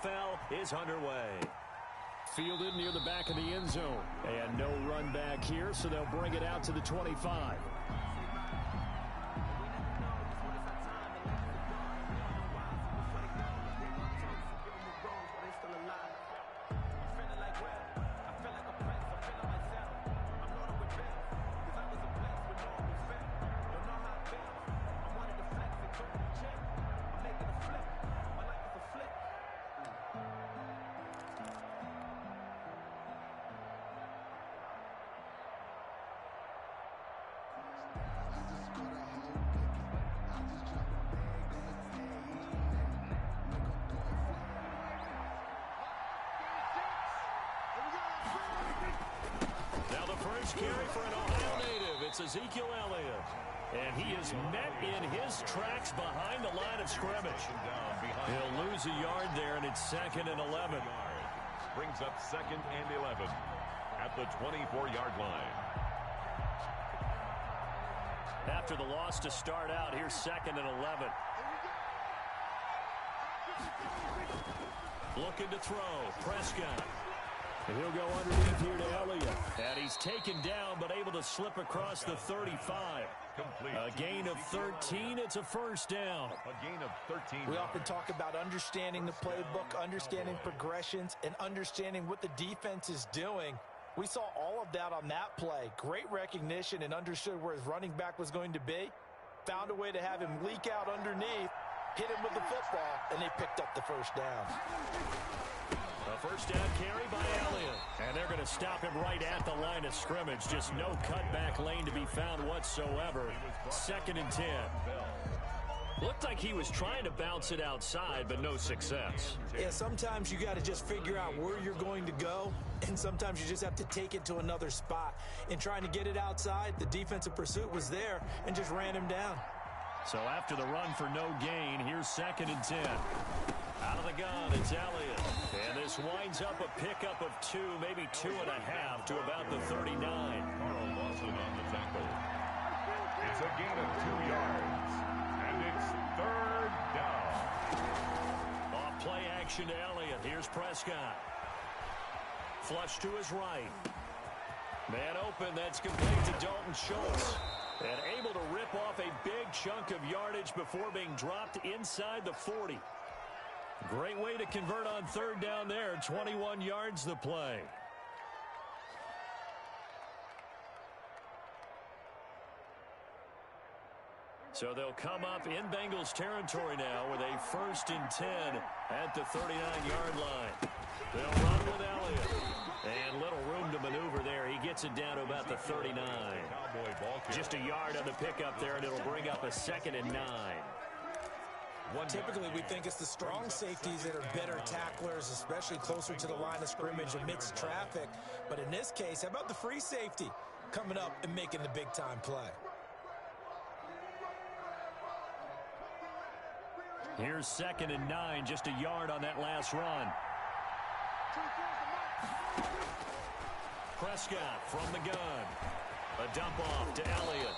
NFL is underway. Fielded near the back of the end zone. And no run back here, so they'll bring it out to the 25. Carry for an Ohio native. It's Ezekiel Elliott. And he is met in his tracks behind the line of scrimmage. He'll lose a yard there, and it's 2nd and 11. Brings up 2nd and 11 at the 24-yard line. After the loss to start out, here's 2nd and 11. Looking to throw. Prescott. And he'll go underneath here to Elliott. And he's taken down, but able to slip across the 35. Complete. A gain of 13. It's a first down. A gain of 13. We often talk about understanding the playbook, understanding progressions, and understanding what the defense is doing. We saw all of that on that play. Great recognition and understood where his running back was going to be. Found a way to have him leak out underneath, hit him with the football, and they picked up the first down. A first down carry by Elliott. And they're going to stop him right at the line of scrimmage. Just no cutback lane to be found whatsoever. 2nd and 10. Looked like he was trying to bounce it outside, but no success. Yeah, sometimes you got to just figure out where you're going to go, and sometimes you just have to take it to another spot. In trying to get it outside, the defensive pursuit was there and just ran him down. So after the run for no gain, here's 2nd and 10. Out of the gun, it's Elliott. And this winds up a pickup of 2, maybe 2.5 to about the 39. Carl Lawson on the tackle. It's a gain of 2 yards. And it's 3rd down. Off play action to Elliott. Here's Prescott. Flush to his right. Man open, that's complete to Dalton Schultz. And able to rip off a big chunk of yardage before being dropped inside the 40. Great way to convert on 3rd down there. 21 yards the play. So they'll come up in Bengals territory now with a 1st and 10 at the 39-yard line. They'll run with Elliott. And little room to maneuver there. He gets it down to about the 39. Just a yard on the pickup there, and it'll bring up a 2nd and 9. Typically, we think it's the strong safeties that are better tacklers, especially closer to the line of scrimmage amidst traffic. But in this case, how about the free safety coming up and making the big-time play? Here's 2nd and 9, just a yard on that last run. Prescott from the gun. A dump off to Elliott.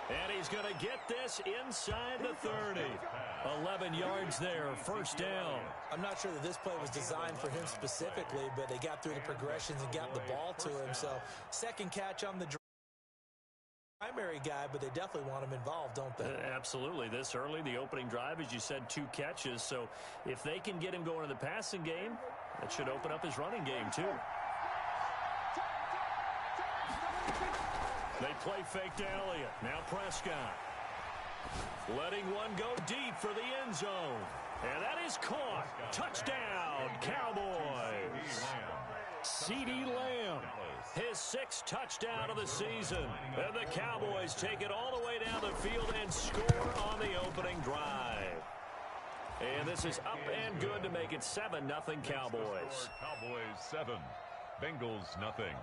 And he's going to get this inside the 30. 11 yards there, first down. I'm not sure that this play was designed for him specifically, but they got through the progressions and got the ball to him. So, second catch on the primary guy, but they definitely want him involved, don't they? Absolutely. This early, the opening drive, as you said, 2 catches. So, if they can get him going in the passing game, that should open up his running game, too. They play fake to Elliott. Now Prescott. Letting one go deep for the end zone. And that is caught. Touchdown, Cowboys. CeeDee Lamb. His 6th touchdown of the season. And the Cowboys take it all the way down the field and score on the opening drive. And this is up and good to make it 7-0 Cowboys. Cowboys 7, Bengals nothing.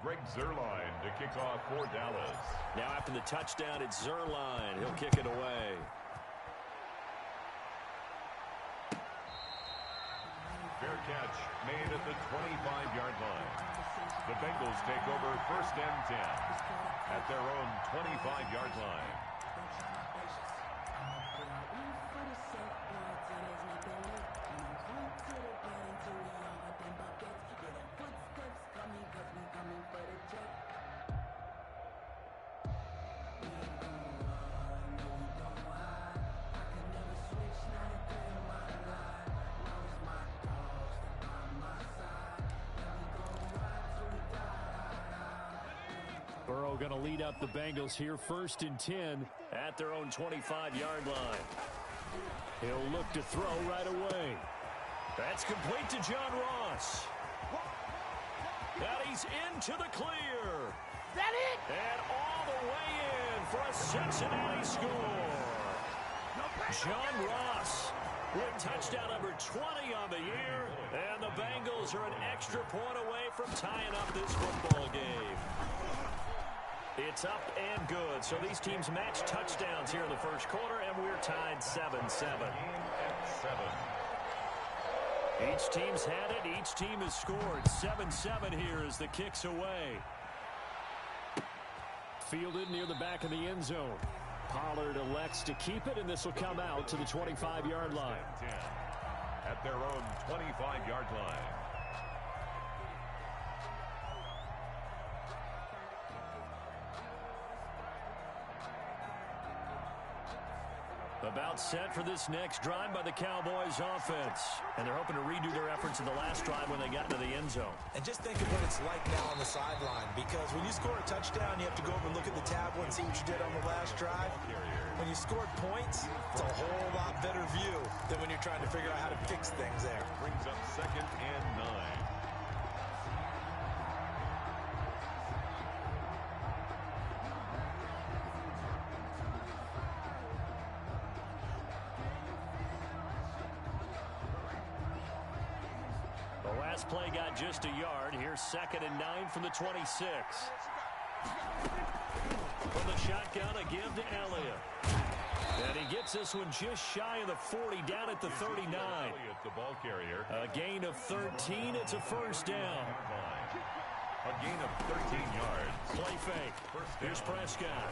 Greg Zuerlein to kick off for Dallas. Now after the touchdown, it's Zuerlein. He'll kick it away. Fair catch made at the 25-yard line. The Bengals take over 1st and 10 at their own 25-yard line. So going to lead up the Bengals here, 1st and 10 at their own 25-yard line. He'll look to throw right away. That's complete to John Ross. And he's into the clear. That it? And all the way in for a Cincinnati score. John Ross with touchdown number 20 on the year. And the Bengals are an extra point away from tying up this football game. It's up and good. So these teams match touchdowns here in the first quarter, and we're tied 7-7. Each team's had it. Each team has scored. 7-7 here as the kick's away. Fielded near the back of the end zone. Pollard elects to keep it, and this will come out to the 25-yard line. At their own 25-yard line. About set for this next drive by the Cowboys offense. And they're hoping to redo their efforts in the last drive when they got into the end zone. And just think of what it's like now on the sideline, because when you score a touchdown, you have to go over and look at the tablet and see what you did on the last drive. When you scored points, it's a whole lot better view than when you're trying to figure out how to fix things there. Brings up 2nd and 9. Play got just a yard. Here's 2nd and 9 from the 26. From the shotgun, a give to Elliott. And he gets this one just shy of the 40, down at the 39. Elliott, the ball carrier. A gain of 13. It's a first down. A gain of 13 yards. Play fake. Here's Prescott.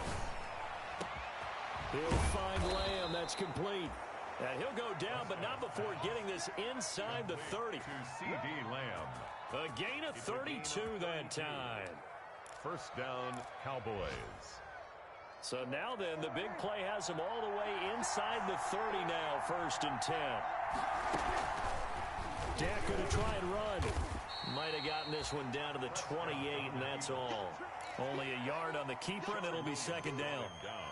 He'll find Lamb. That's complete. And he'll go down, but not before getting this inside the 30. To C.D. Lamb. A gain of 32 that time. First down, Cowboys. So now then, the big play has them all the way inside the 30 now, 1st and 10. Dak going to try and run. Might have gotten this one down to the 28, and that's all. Only a yard on the keeper, and it'll be 2nd down.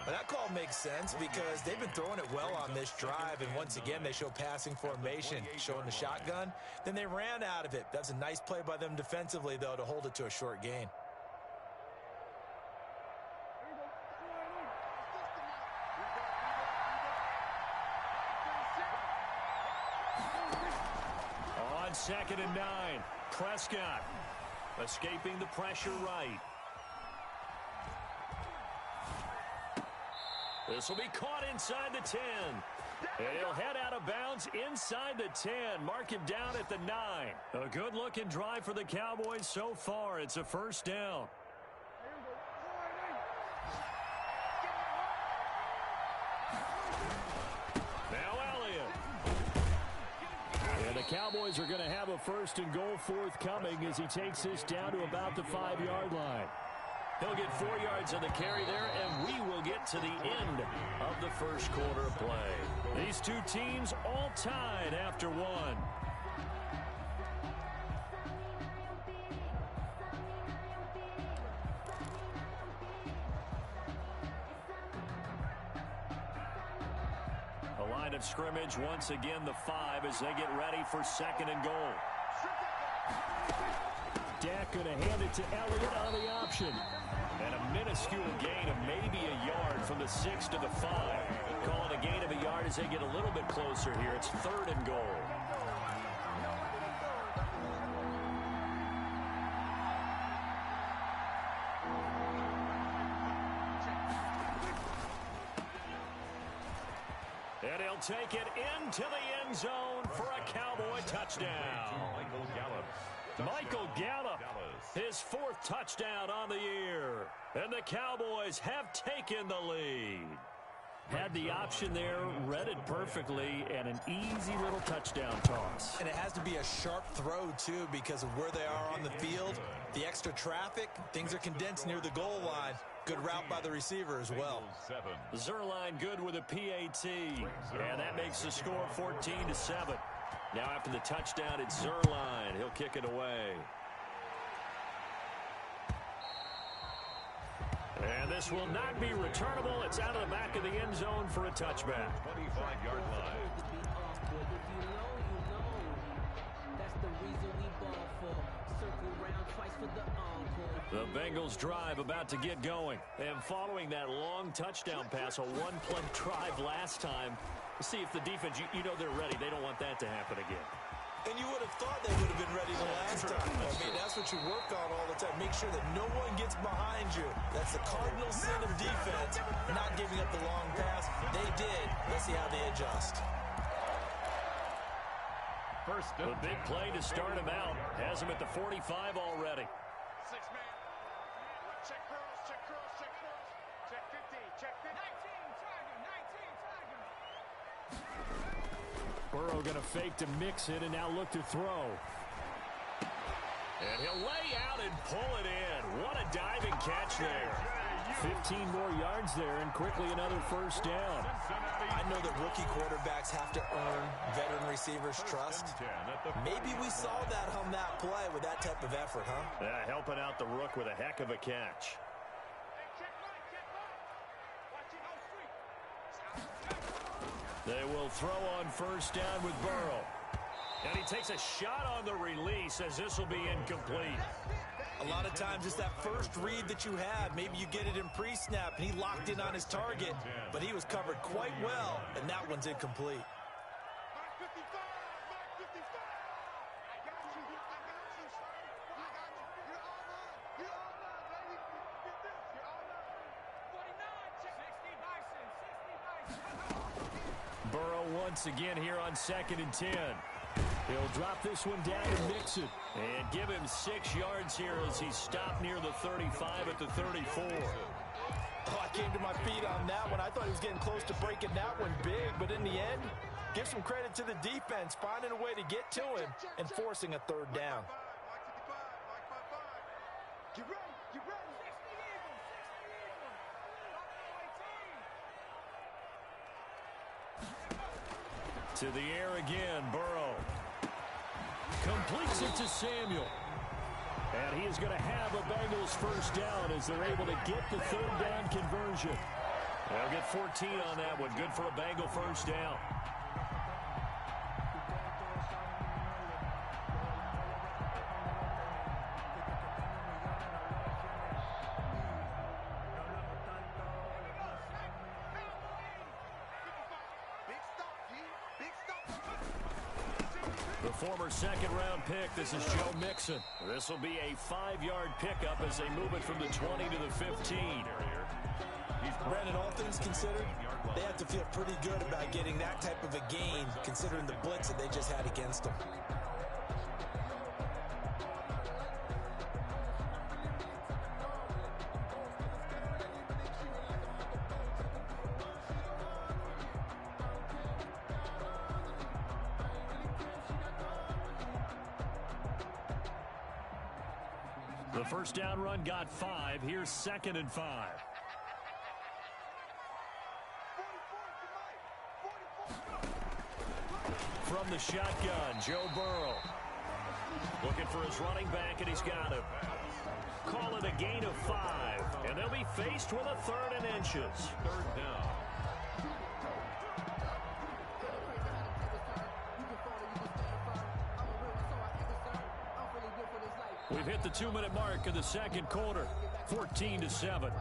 Well, that call makes sense because they've been throwing it well on this drive, and once again they show passing formation, showing the shotgun. Then they ran out of it. That's a nice play by them defensively, though, to hold it to a short gain. On 2nd and 9, Prescott escaping the pressure right. This will be caught inside the 10. And he'll head out of bounds inside the 10. Mark him down at the 9. A good-looking drive for the Cowboys so far. It's a first down. Now Elliott. And the Cowboys are going to have a 1st and goal forthcoming as he takes this down to about the 5-yard line. He'll get 4 yards on the carry there, and we will get to the end of the first quarter of play. These two teams all tied after one. The line of scrimmage, once again, the 5 as they get ready for 2nd and goal. Dak going to hand it to Elliott on the option. And a minuscule gain of maybe a yard from the 6 to the 5. Calling a gain of a yard as they get a little bit closer here. It's 3rd and goal. And he'll take it into the end zone for a Cowboy touchdown. Michael Gallup, his 4th touchdown on the year. And the Cowboys have taken the lead. Had the option there, read it perfectly, and an easy little touchdown toss. And it has to be a sharp throw, too, because of where they are on the field. The extra traffic, things are condensed near the goal line. Good route by the receiver as well. Zerline good with a PAT. And that makes the score 14-7. Now after the touchdown, it's Zerline. He'll kick it away. pass will not be returnable. It's out of the back of the end zone for a touchback. 25-yard line. The Bengals drive about to get going. And following that long touchdown pass, a one-play drive last time, we'll see if the defense, you know they're ready. They don't want that to happen again. And you would have thought they would have been ready the last time. I mean, that's what you work on all the time. Make sure that no one gets behind you. That's the cardinal sin of defense, not giving up the long pass. They did. Let's see how they adjust. A big play to start him out. Has him at the 45 already. Six-man. Check cross, check cross, check cross. Check 15, check 15. 19 target. Burrow going to fake to mix it and now look to throw. And he'll lay out and pull it in. What a diving catch there. 15 more yards there and quickly another first down. I know that rookie quarterbacks have to earn veteran receivers' trust. Maybe we saw that on that play with that type of effort, huh? Yeah, helping out the rook with a heck of a catch. They will throw on first down with Burrow. And he takes a shot on the release as this will be incomplete. A lot of times it's that first read that you have. Maybe you get it in pre-snap, and he locked in on his target, but he was covered quite well, and that one's incomplete. Burrow once again here on 2nd and 10. He'll drop this one down and mix it. And give him 6 yards here as he stopped near the 35 at the 34. Oh, I came to my feet on that one. I thought he was getting close to breaking that one big, but in the end, give some credit to the defense, finding a way to get to him and forcing a third down. Get ready, get ready. To the air again, Burrow. Completes it to Samuel. And he is going to have a Bengals first down as they're able to get the third down conversion. They'll get 14 on that one. Good for a Bengal first down. The former second-round pick, this is Joe Mixon. This will be a 5-yard pickup as they move it from the 20 to the 15. Brandon, all things considered, they have to feel pretty good about getting that type of a gain, considering the blitz that they just had against them. The first down run got 5. Here's 2nd and 5. From the shotgun, Joe Burrow. Looking for his running back, and he's got him. Call it a gain of 5. And they'll be faced with a 3rd and inches. 3rd down. We've hit the 2-minute mark of the second quarter. 14-7.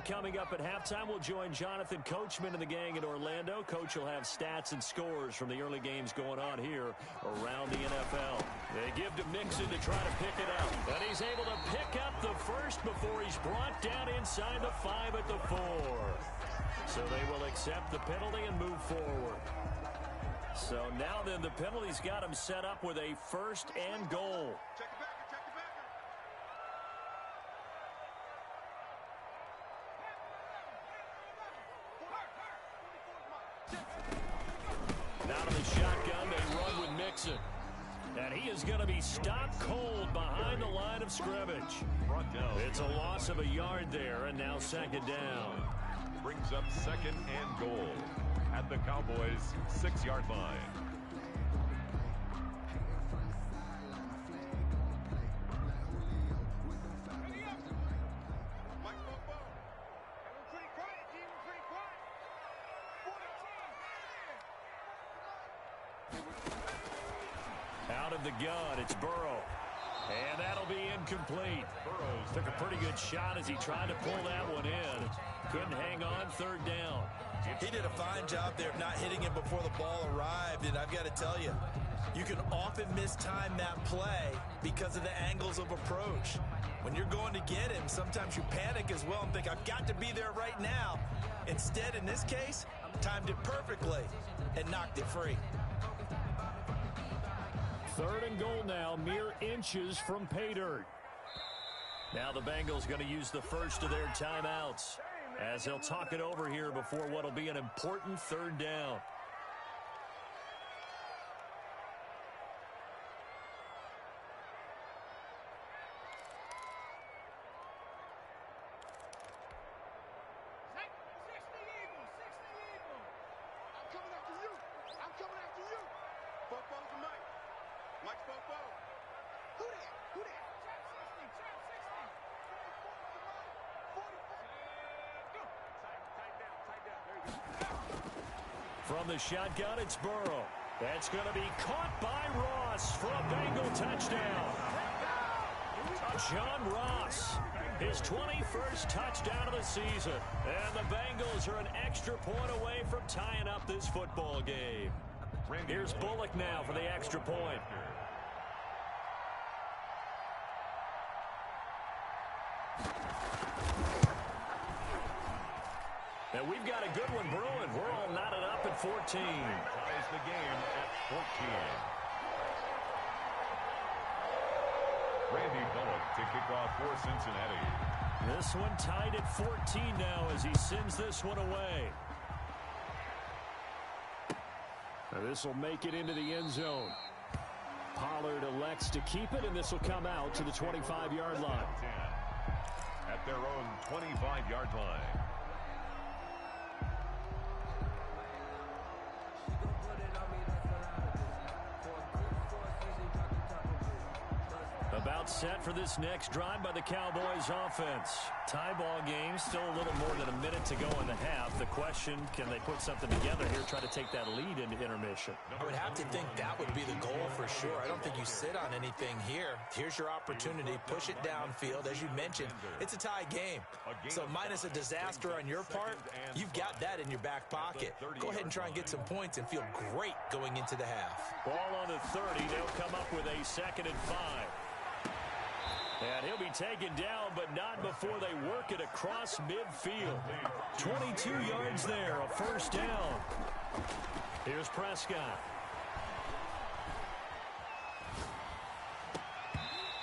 Coming up at halftime, we'll join Jonathan Coachman and the gang in Orlando. Coach will have stats and scores from the early games going on here around the NFL. They give to Mixon to try to pick it up. But he's able to pick up the first before he's brought down inside the 5 at the 4. So they will accept the penalty and move forward. So now then the penalty's got him set up with a 1st and goal. Out of the shotgun, they run with Mixon. And he is going to be stopped cold behind the line of scrimmage. It's a loss of a yard there, and now second down. Brings up second and goal at the Cowboys' 6-yard line. Out of the gun, it's Burrow. And that'll be incomplete. Burrows took a pretty good shot as he tried to pull that one in. Couldn't hang on, third down. He did a fine job there of not hitting him before the ball arrived, and I've got to tell you, you can often mistime that play because of the angles of approach. When you're going to get him, sometimes you panic as well and think, I've got to be there right now. Instead, in this case, timed it perfectly and knocked it free. Third and goal now, mere inches from pay dirt. Now the Bengals going to use the first of their timeouts as they'll talk it over here before what will be an important third down. From the shotgun, it's Burrow. That's going to be caught by Ross for a Bengal touchdown. John Ross, his 21st touchdown of the season. And the Bengals are an extra point away from tying up this football game. Here's Bullock now for the extra point. And we've got a good one brewing. We're all knotted up at 14. Ties the game at 14. Randy Bullock to kick off for Cincinnati. This one tied at 14 now as he sends this one away. Now this will make it into the end zone. Pollard elects to keep it, and this will come out to the 25-yard line. At their own 25-yard line. About set for this next drive by the Cowboys offense. Tie ball game, still a little more than a minute to go in the half. The question, can they put something together here, try to take that lead into intermission? I would have to think that would be the goal for sure. I don't think you sit on anything here. Here's your opportunity. Push it downfield. As you mentioned, it's a tie game. So minus a disaster on your part, you've got that in your back pocket. Go ahead and try and get some points and feel great going into the half. Ball on the 30. They'll come up with a 2nd and 5. And he'll be taken down, but not before they work it across midfield. 22 yards there, a first down. Here's Prescott.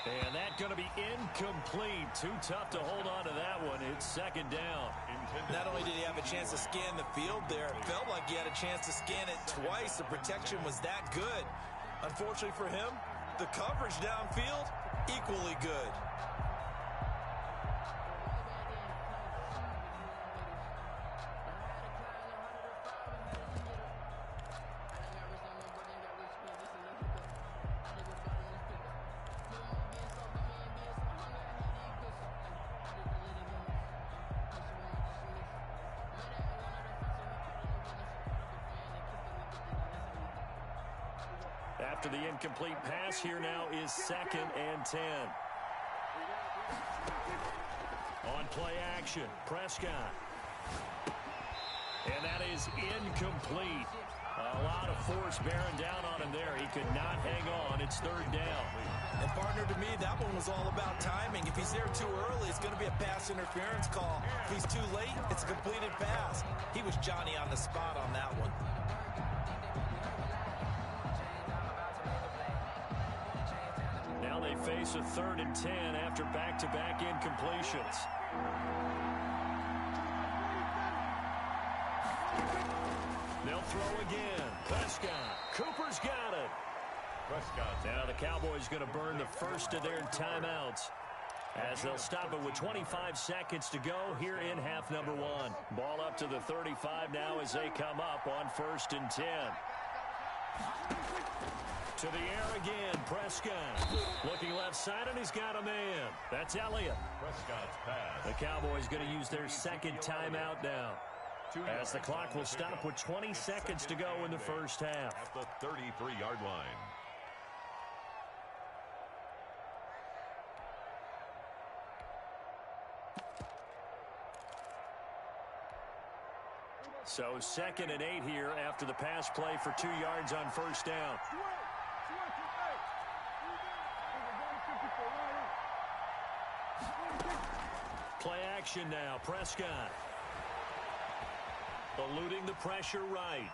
And that's going to be incomplete. Too tough to hold on to that one. It's 2nd down. Not only did he have a chance to scan the field there, it felt like he had a chance to scan it twice. The protection was that good. Unfortunately for him, the coverage downfield, equally good. After the incomplete pass, here now is 2nd and 10. On play action, Prescott. And that is incomplete. A lot of force bearing down on him there. He could not hang on. It's 3rd down. And partner, to me, that one was all about timing. If he's there too early, it's going to be a pass interference call. If he's too late, it's a completed pass. He was Johnny on the spot on that one. Now they face a 3rd and 10 after back-to-back incompletions. They'll throw again. Prescott. Cooper's got it. Now the Cowboys going to burn the first of their timeouts as they'll stop it with 25 seconds to go here in half number one. Ball up to the 35 now as they come up on 1st and 10. To the air again, Prescott. Looking left side, and he's got a man. That's Elliott. Prescott's pass. The Cowboys going to use their second timeout now, as the clock will stop with 20 seconds to go in the first half. At the 33-yard line. So 2nd and 8 here after the pass play for 2 yards on first down. Play action now. Prescott eluding the pressure right.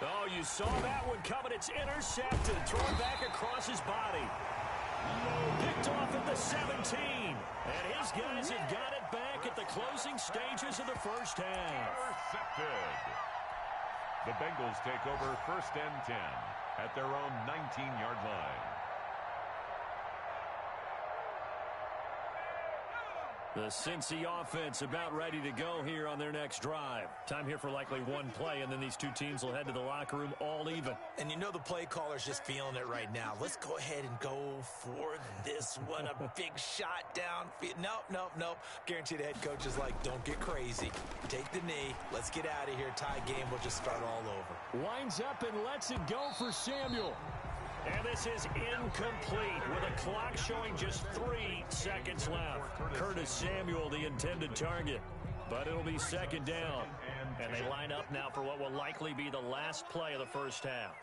Oh, you saw that one coming. It's intercepted. Thrown back across his body. Picked off at the 17. And his guys have got it back at the closing stages of the first half. Intercepted. The Bengals take over 1st and 10 at their own 19-yard line. The Cincy offense about ready to go here on their next drive. Time here for likely one play, and then these two teams will head to the locker room all even. And you know the play caller's just feeling it right now. Let's go ahead and go for this one. A big shot downfield. Nope. Guarantee the head coach is like, don't get crazy. Take the knee. Let's get out of here. Tie game will just start all over. Winds up and lets it go for Samuel. And this is incomplete with a clock showing just 3 seconds left. Curtis Samuel, the intended target. But it'll be 2nd down. And they line up now for what will likely be the last play of the first half.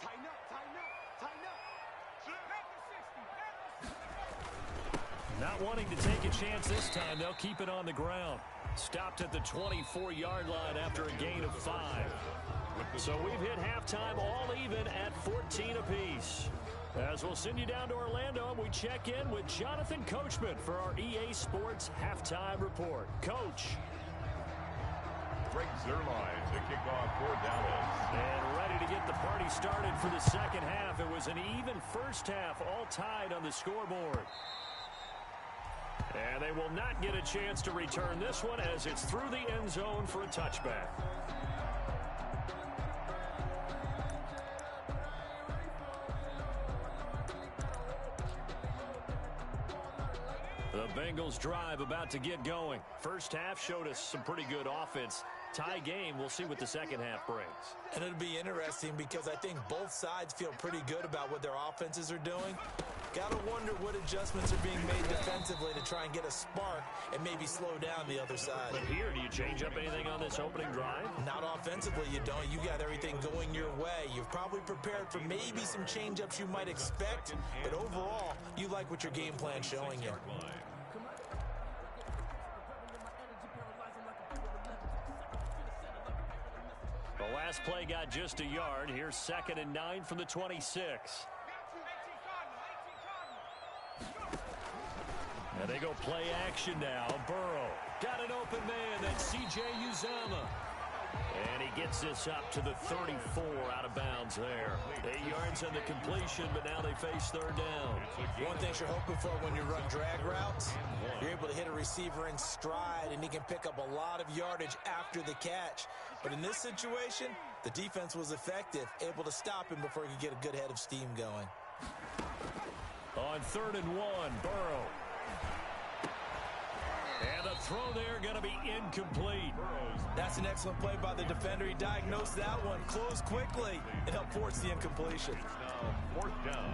Not wanting to take a chance this time, they'll keep it on the ground. Stopped at the 24-yard line after a gain of 5. So we've hit halftime all even at 14 apiece. As we'll send you down to Orlando, we check in with Jonathan Coachman for our EA Sports Halftime Report. Coach. Greg Zuerlein to kick off for Dallas. And ready to get the party started for the second half. It was an even first half, all tied on the scoreboard. And they will not get a chance to return this one as it's through the end zone for a touchback. The Bengals drive about to get going. First half showed us some pretty good offense. Tie game, we'll see what the second half brings. And it'll be interesting because I think both sides feel pretty good about what their offenses are doing. Got to wonder what adjustments are being made defensively to try and get a spark and maybe slow down the other side. But here, do you change up anything on this opening drive? Not offensively, you don't. You got everything going your way. You've probably prepared for maybe some change-ups you might expect, but overall, you like what your game plan's showing you. The last play got just a yard. Here's 2nd and 9 from the 26. And they go play action now. Burrow got an open man. That's C.J. Uzomah. And he gets this up to the 34 out of bounds there. 8 yards on the completion, but now they face 3rd down. One thing you're hoping for when you run drag routes, you're able to hit a receiver in stride, and he can pick up a lot of yardage after the catch. But in this situation, the defense was effective, able to stop him before he could get a good head of steam going. On 3rd and 1, Burrow. And the throw there going to be incomplete. That's an excellent play by the defender. He diagnosed that one, closed quickly, and helped force the incompletion. Now 4th down.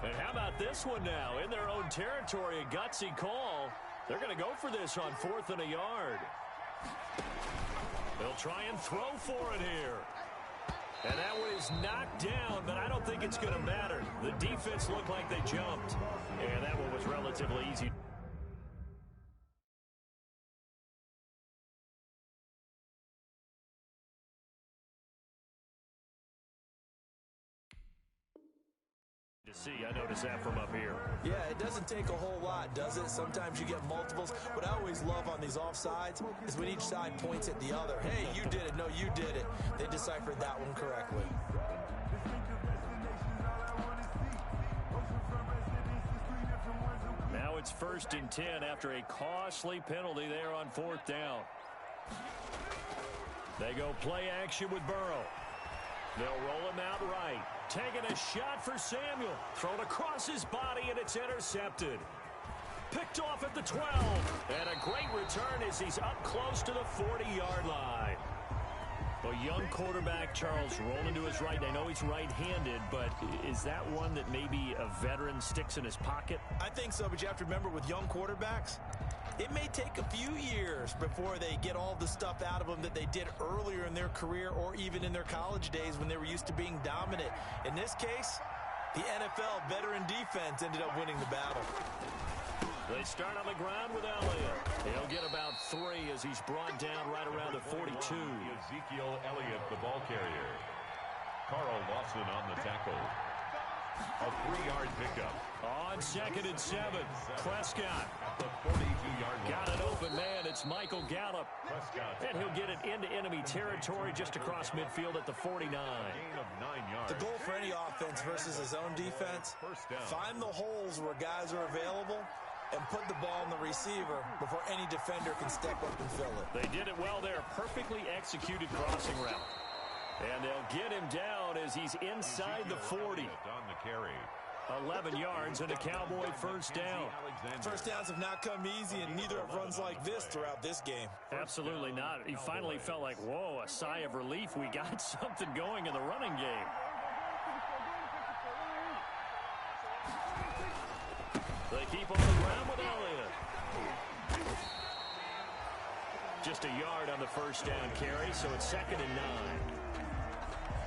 And how about this one now? In their own territory, a gutsy call. They're going to go for this on 4th and a yard. They'll try and throw for it here. And that one is knocked down, but I don't think it's going to matter. The defense looked like they jumped. And that one was relatively easy. to see. I notice that from up here. Yeah, it doesn't take a whole lot, does it? Sometimes you get multiples. What I always love on these offsides is when each side points at the other. Hey, you did it. No, you did it. They deciphered that one correctly. Now it's 1st and 10 after a costly penalty there on 4th down. They go play action with Burrow. They'll roll him out right. Taking a shot for Samuel. Thrown across his body, and it's intercepted. Picked off at the 12. And a great return as he's up close to the 40-yard line. A young quarterback, Charles, rolling to his right. I know he's right-handed, but is that one that maybe a veteran sticks in his pocket? I think so, but you have to remember with young quarterbacks, it may take a few years before they get all the stuff out of them that they did earlier in their career or even in their college days when they were used to being dominant. In this case, the NFL veteran defense ended up winning the battle. They start on the ground with Elliott. He'll get about 3 as he's brought down right around the 42. Ezekiel Elliott, the ball carrier. Carl Lawson on the tackle. A 3-yard pickup. On 2nd and 7, Prescott. At the 42-yard line. Got an open man. It's Michael Gallup. Prescott. And he'll get it into enemy territory just across midfield at the 49. Gain of 9 yards. The goal for any offense versus his own defense, find the holes where guys are available and put the ball on the receiver before any defender can step up and fill it. They did it well there. Perfectly executed crossing route. And they'll get him down as he's inside the 40. On the carry. 11 yards and a Cowboy 1st down. First downs have not come easy, and neither have runs like this throughout this game. Absolutely not. He finally felt like, whoa, a sigh of relief. We got something going in the running game. They keep on the ground with Elliott. Just a yard on the 1st down carry, so it's 2nd and 9.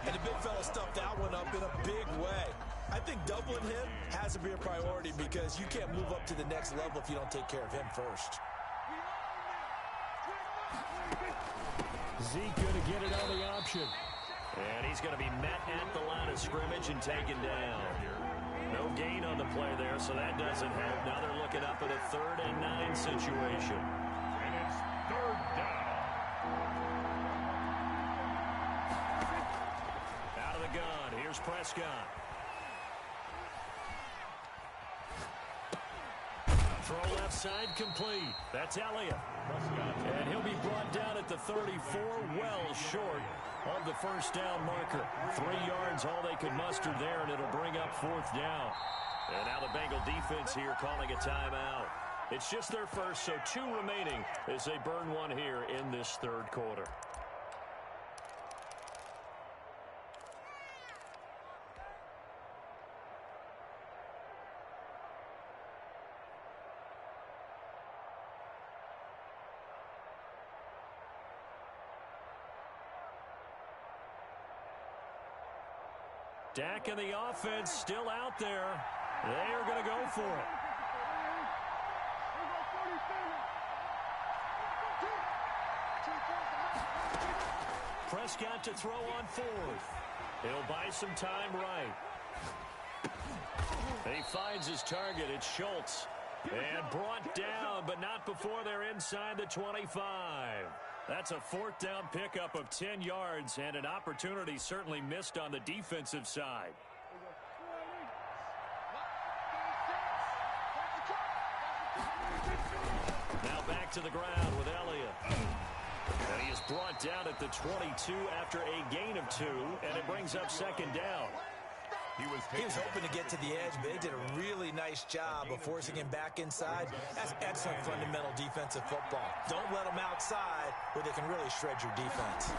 And the big fella stuffed that one up in a big way. I think doubling him has to be a priority because you can't move up to the next level if you don't take care of him first. Zeke going to get it on the option. And he's going to be met at the line of scrimmage and taken down. No gain on the play there, so that doesn't help. Now they're looking up at a 3rd and 9 situation. And it's 3rd down. Out of the gun, here's Prescott. Throw left side complete. That's Elliott. And he'll be brought down at the 34, well short of the 1st down marker. 3 yards, all they could muster there, and it'll bring up 4th down. And now the Bengal defense here calling a timeout. It's just their first, so 2 remaining as they burn one here in this 3rd quarter. Dak and the offense still out there. They are going to go for it. Prescott to throw on 4th. He'll buy some time right. He finds his target. It's Schultz. And brought down, but not before they're inside the 25. That's a 4th down pickup of 10 yards, and an opportunity certainly missed on the defensive side. Now back to the ground with Elliott. And he is brought down at the 22 after a gain of 2, and it brings up 2nd down. He was hoping to get to the edge, but they did a really nice job of forcing him back inside. That's excellent fundamental defensive football. Don't let them outside where they can really shred your defense.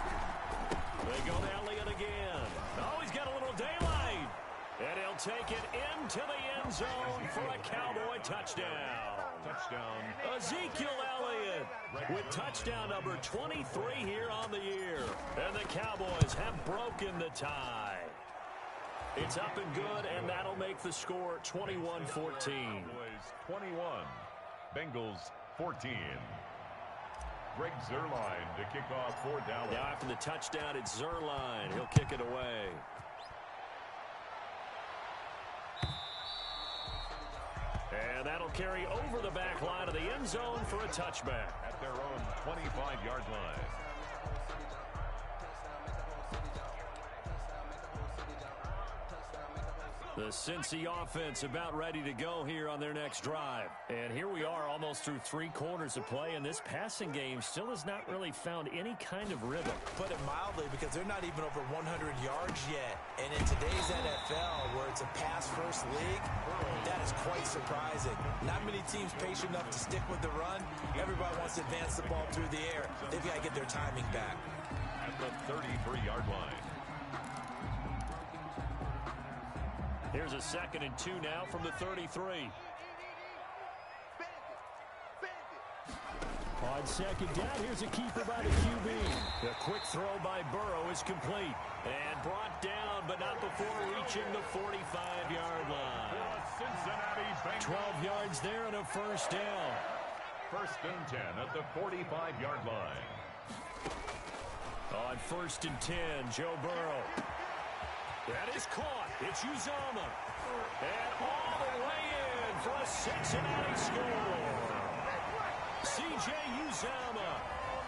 They go to Elliott again. Oh, he's got a little daylight. And he'll take it into the end zone for a Cowboy touchdown. Touchdown. Ezekiel Elliott with touchdown number 23 here on the year. And the Cowboys have broken the tie. It's up and good, and that'll make the score 21-14. Cowboys 21, Bengals 14. Greg Zuerlein to kick off for Dallas. Now after the touchdown, it's Zuerlein. He'll kick it away. And that'll carry over the back line of the end zone for a touchback. At their own 25-yard line. The Cincy offense about ready to go here on their next drive. And here we are almost through 3 quarters of play, and this passing game still has not really found any kind of rhythm. Put it mildly, because they're not even over 100 yards yet. And in today's NFL, where it's a pass-first league, that is quite surprising. Not many teams patient enough to stick with the run. Everybody wants to advance the ball through the air. They've got to get their timing back. At the 33-yard line. Here's a 2nd and 2 now from the 33. On 2nd down, here's a keeper by the QB. The quick throw by Burrow is complete. And brought down, but not before reaching the 45-yard line. Cincinnati Bengals. 12 yards there and a first down. 1st and 10 at the 45-yard line. On 1st and 10, Joe Burrow. That is caught. It's Uzomah. And all the way in for a Cincinnati score. C.J. Uzomah,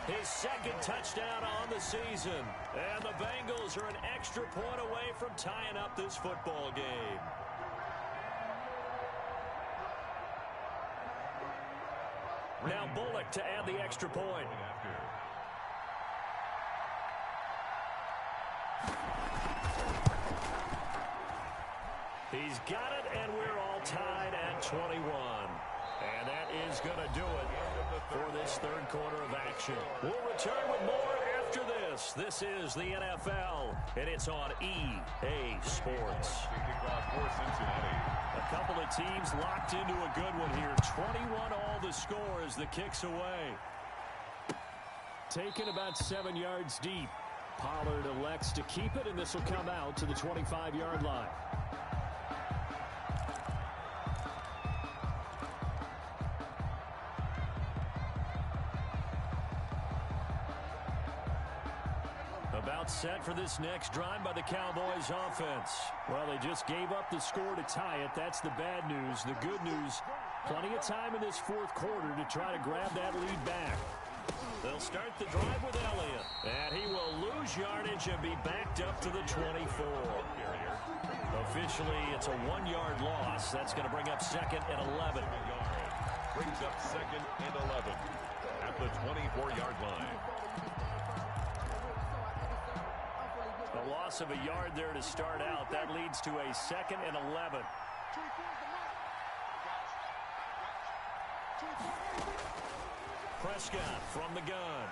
his 2nd touchdown on the season. And the Bengals are an extra point away from tying up this football game. Now Bullock to add the extra point. He's got it, and we're all tied at 21. And that is going to do it for this 3rd quarter of action. We'll return with more after this. This is the NFL, and it's on EA Sports. For Cincinnati. A couple of teams locked into a good one here. 21 all the score as the kick's away. Taken about 7 yards deep. Pollard elects to keep it, and this will come out to the 25-yard line. About set for this next drive by the Cowboys offense. Well, they just gave up the score to tie it. That's the bad news. The good news, plenty of time in this 4th quarter to try to grab that lead back. They'll start the drive with Elliott. And he will lose yardage and be backed up to the 24. Officially, it's a 1-yard loss. That's going to bring up 2nd and 11. Brings up 2nd and 11 at the 24-yard line. A loss of a yard there to start out. That leads to a 2nd and 11. Prescott from the gun.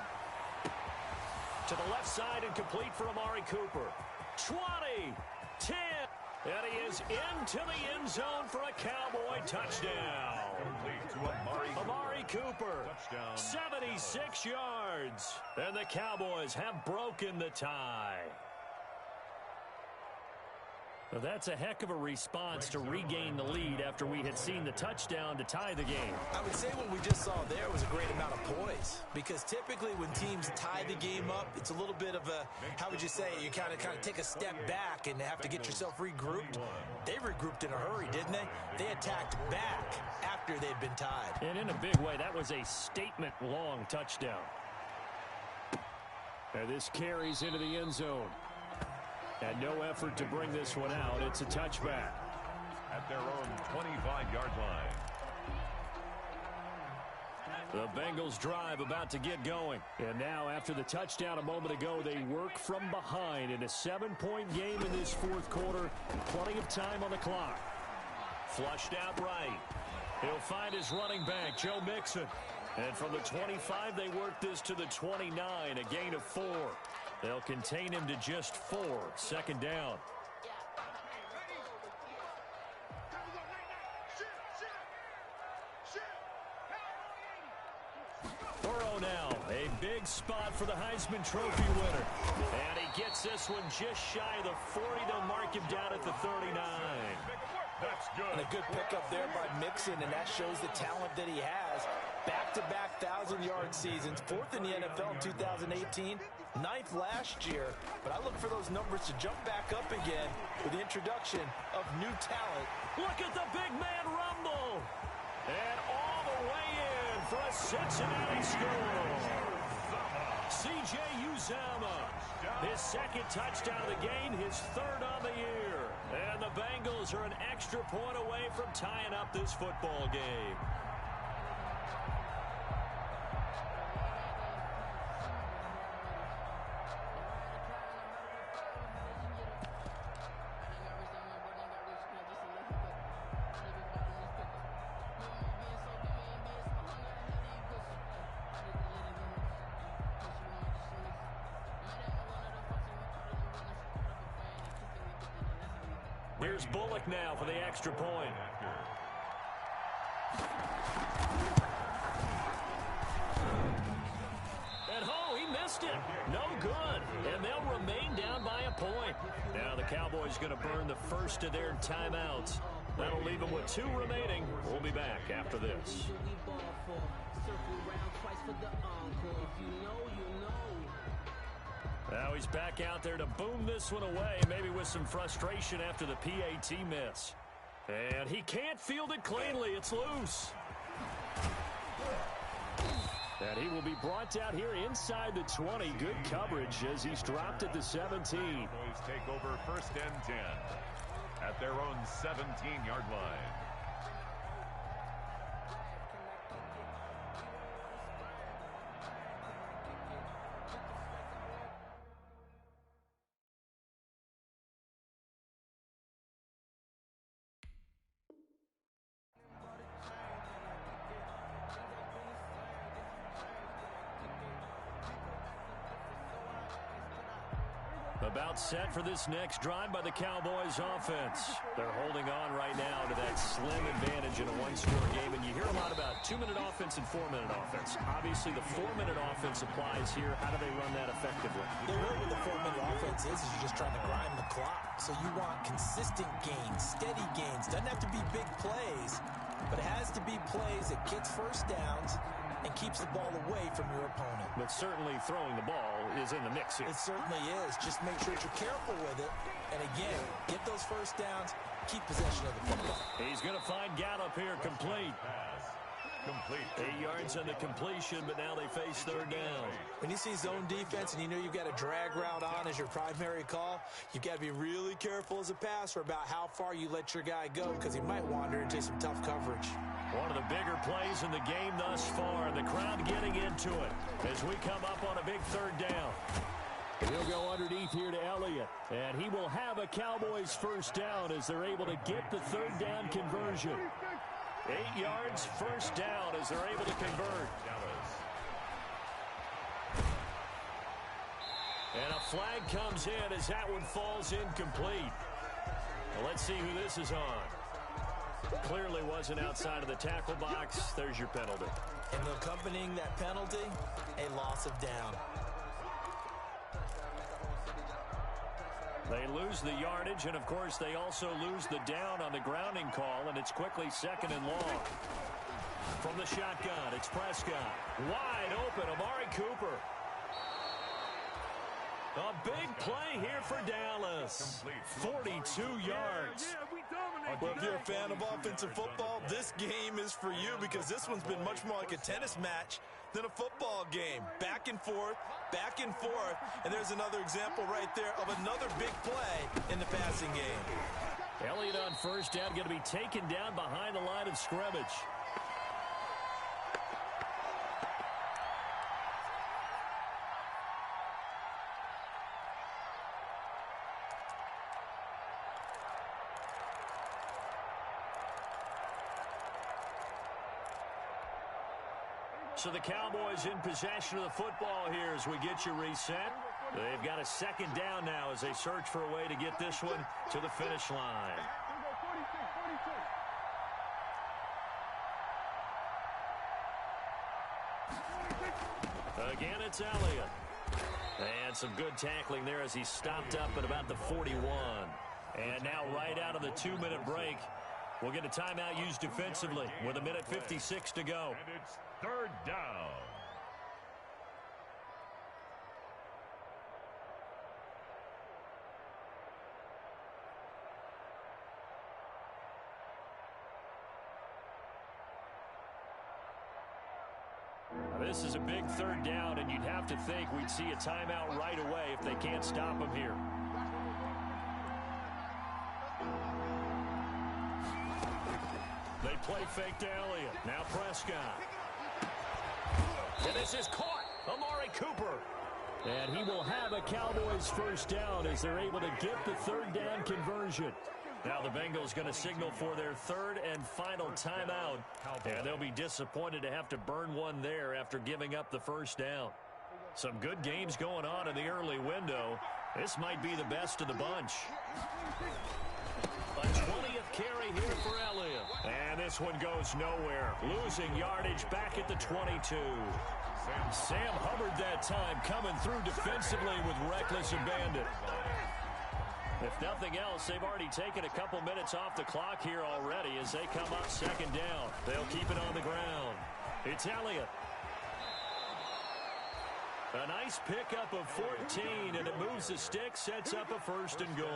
To the left side and complete for Amari Cooper. 20, 10, and he is into the end zone for a Cowboy touchdown. Amari Cooper, 76 yards, and the Cowboys have broken the tie. Well, that's a heck of a response to regain the lead after we had seen the touchdown to tie the game. I would say what we just saw there was a great amount of poise, because typically when teams tie the game up, it's a little bit of a, how would you say, you kind of take a step back and have to get yourself regrouped. They regrouped in a hurry, didn't they? They attacked back after they'd been tied. And in a big way, that was a statement-long touchdown. And this carries into the end zone. And no effort to bring this one out. It's a touchback. At their own 25-yard line. The Bengals drive about to get going. And now, after the touchdown a moment ago, they work from behind in a 7-point game in this 4th quarter. Plenty of time on the clock. Flushed out right. He'll find his running back, Joe Mixon. And from the 25, they work this to the 29, a gain of 4. They'll contain him to just 4. 2nd down. Burrow now, a big spot for the Heisman Trophy winner. And he gets this one just shy of the 40. They'll mark him down at the 39. That's good. And a good pickup there by Mixon, and that shows the talent that he has. Back-to-back 1,000-yard seasons, 4th in the NFL in 2018, 9th last year. But I look for those numbers to jump back up again with the introduction of new talent. Look at the big man rumble. for a Cincinnati score. C.J. Uzomah, his second touchdown of the game, his third on the year. And the Bengals are an extra point away from tying up this football game. Here's Bullock now for the extra point. And he missed it. No good. And they'll remain down by a point. Now the Cowboys going to burn the first of their timeouts. That'll leave them with 2 remaining. We'll be back after this. Now he's back out there to boom this one away, maybe with some frustration after the PAT miss. And he can't field it cleanly. It's loose. And he will be brought down here inside the 20. Good coverage as he's dropped at the 17. Boys take over 1st and 10 at their own 17-yard line. About set for this next drive by the Cowboys offense. They're holding on right now to that slim advantage in a one-score game. And you hear a lot about 2-minute offense and 4-minute offense. Obviously, the 4-minute offense applies here. How do they run that effectively? The way with the 4-minute offense is you're just trying to grind the clock. So you want consistent gains, steady gains. Doesn't have to be big plays, but it has to be plays that gets first downs and keeps the ball away from your opponent. But certainly throwing the ball is in the mix here. It certainly is. Just make sure that you're careful with it. And again, get those first downs, keep possession of the football. He's going to find Gallup here complete. Complete. 8 yards on the completion, but now they face 3rd down. When you see zone defense and you know you've got a drag route on as your primary call, you've got to be really careful as a passer about how far you let your guy go because he might wander into some tough coverage. One of the bigger plays in the game thus far, and the crowd getting into it as we come up on a big 3rd down. He'll go underneath here to Elliott, and he will have a Cowboys first down as they're able to get the 3rd down conversion. 8 yards, first down as they're able to convert. And a flag comes in as that one falls incomplete. Well, let's see who this is on. Clearly wasn't outside of the tackle box. There's your penalty. And accompanying that penalty, a loss of down. They lose the yardage, and, of course, they also lose the down on the grounding call, and it's quickly 2nd and long. From the shotgun, it's Prescott. Wide open, Amari Cooper. A big play here for Dallas. 42 yards. Well, if you're a fan of offensive football, this game is for you because this one's been much more like a tennis match than a football game. Back and forth, and there's another example right there of another big play in the passing game. Elliott on first down, going to be taken down behind the line of scrimmage. So the Cowboys in possession of the football here as we get you reset. They've got a 2nd down now as they search for a way to get this one to the finish line. Again, it's Elliott. And some good tackling there as he stopped up at about the 41. And now right out of the 2-minute break, we'll get a timeout used defensively with 1:56 to go. And it's 3rd down. This is a big third down, and you'd have to think we'd see a timeout right away if they can't stop him here. They play fake to Elliott. Now Prescott. And this is caught. Amari Cooper. And he will have a Cowboys first down as they're able to get the third down conversion. Now the Bengals going to signal for their third and final timeout. And they'll be disappointed to have to burn one there after giving up the first down. Some good games going on in the early window. This might be the best of the bunch. A 20th carry here for Elliott. And this one goes nowhere. Losing yardage back at the 22. Sam Hubbard that time coming through defensively with reckless abandon. If nothing else, they've already taken a couple minutes off the clock here already as they come up second down. They'll keep it on the ground. It's Elliott. A nice pickup of 14, and it moves the stick, sets up a first and goal.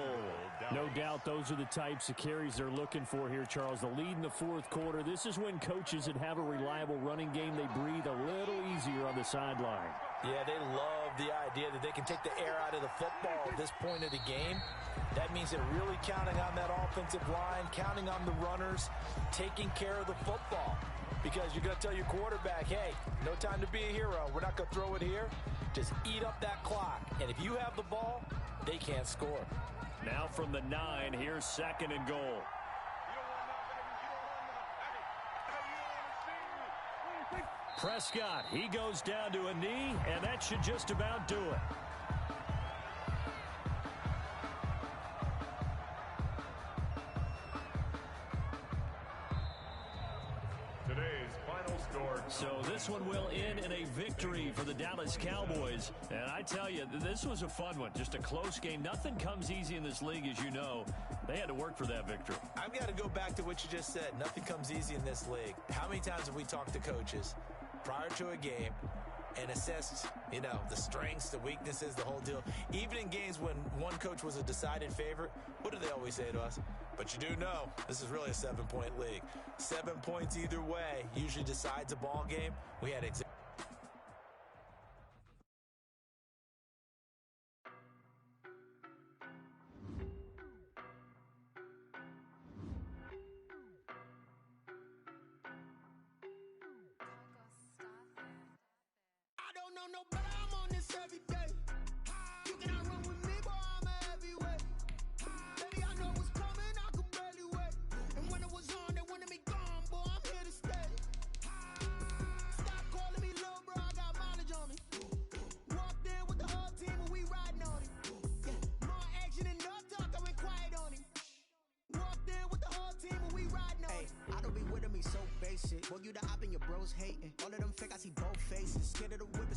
No doubt those are the types of carries they're looking for here, Charles. The lead in the fourth quarter. This is when coaches that have a reliable running game, they breathe a little easier on the sideline. Yeah, they love the idea that they can take the air out of the football at this point of the game. That means they're really counting on that offensive line, counting on the runners, taking care of the football. Because you're going to tell your quarterback, hey, no time to be a hero. We're not going to throw it here. Just eat up that clock. And if you have the ball, they can't score. Now from the 9, here's second and goal. Prescott, he goes down to a knee, and that should just about do it. So this one will end in a victory for the Dallas Cowboys. And I tell you, this was a fun one. Just a close game. Nothing comes easy in this league, as you know. They had to work for that victory. I've got to go back to what you just said. Nothing comes easy in this league. How many times have we talked to coaches prior to a game and assessed, the strengths, the weaknesses, the whole deal? Even in games when one coach was a decided favorite, what do they always say to us? But you do know, this is really a 7-point league. 7 points either way usually decides a ball game. We had I don't know no better, I'm on this every day. You cannot run with me, boy, I'm a heavyweight. Baby, I know what's coming, I could barely wait. And when it was on, they wanted me gone, boy, I'm here to stay. Stop calling me little bro, I got mileage on me. Walked in with the whole team and we riding on it. More action and no talk, I went quiet on him. Walked in with the whole team and we riding on it. I don't be with me so basic. Boy, you the op and your bros hating. All of them fake, I see both faces. Scared of the whip.